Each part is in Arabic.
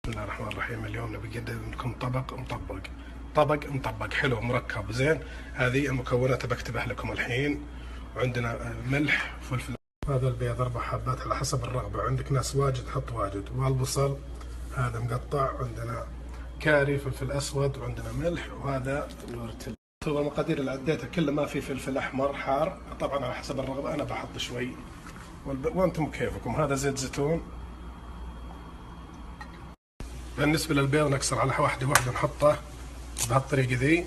بسم الله الرحمن الرحيم. اليوم نبي نقدم لكم طبق مطبق حلو مركب زين. هذه المكونات بكتبها لكم الحين. وعندنا ملح، فلفل، هذا البيض 4 حبات على حسب الرغبة، عندك ناس واجد حط واجد، والبصل هذا مقطع، عندنا كاري، فلفل اسود، وعندنا ملح، وهذا الورتل. طبعا المقادير اللي عديتها كله ما في فلفل احمر حار، طبعا على حسب الرغبة، انا بحط شوي وانتم كيفكم. هذا زيت زيتون. بالنسبة للبيض نكسر على واحدة نحطه بهالطريقة ذي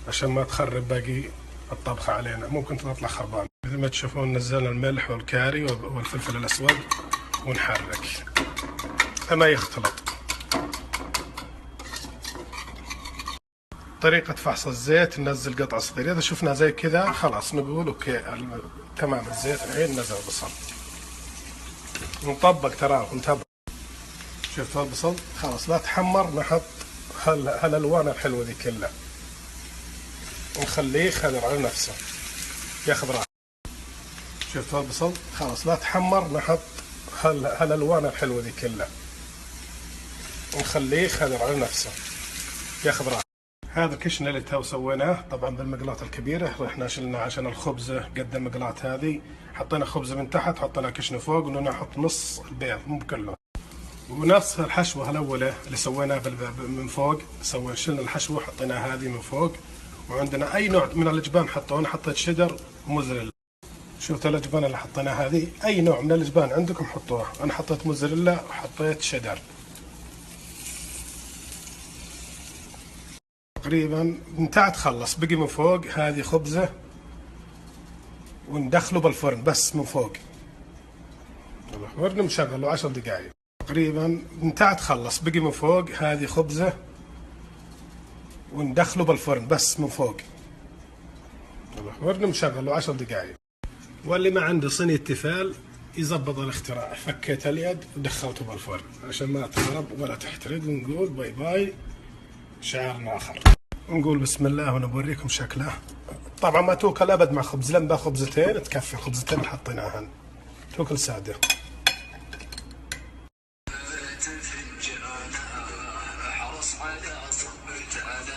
عشان ما تخرب باقي الطبخة علينا، ممكن تطلع خربان. مثل ما تشوفون نزلنا الملح والكاري والفلفل الأسود ونحرك فما يختلط. طريقة فحص الزيت، ننزل قطع صغيرة، إذا شفنا زي كذا خلاص نقول أوكي تمام الزيت. الحين نزل البصل نطبق، تراه نتابع. شفتوا البصل خلاص لا تحمر، نحط هالالوان الحلوه ذي كلها ونخليه خضر على نفسه ياخذ راحته. شفتوا البصل خلاص لا تحمر، نحط هالالوان الحلوه ذي كلها ونخليه خضر على نفسه ياخذ راحته. هذا الكشنه اللي تو سويناه طبعا بالمقلاة الكبيره، رحنا شلنا عشان الخبزه قد المقلاة هذه، حطينا خبزه من تحت، حطينا كشنه فوق، ونحط نص البيض مو بكله. ونفس الحشوة الأولى اللي سويناها من فوق، شلنا الحشوة حطيناها هذه من فوق. وعندنا أي نوع من الأجبان حطونا، حطيت شيدر وموزاريلا. شفتوا الأجبان اللي حطيناها هذه، أي نوع من الأجبان عندكم حطوها. أنا حطيت موزاريلا وحطيت شيدر. تقريبا انتهى تخلص، بقي من فوق هذه خبزة وندخله بالفرن بس من فوق. الفرن مشغله 10 دقائق تقريبا انتهى تخلص، بقي من فوق هذه خبزة وندخله بالفرن بس من فوق. الفرن مشغله 10 دقائق. واللي ما عنده صينية تيفال يزبط الاختراع، فكيت اليد ودخلته بالفرن عشان ما تخرب ولا تحترق. ونقول باي باي، شعارنا آخر. ونقول بسم الله ونوريكم شكله. طبعا ما توكل أبد مع خبز، لمبة خبزتين تكفي، الخبزتين اللي حطيناهن توكل سادة. حرص على صبرت على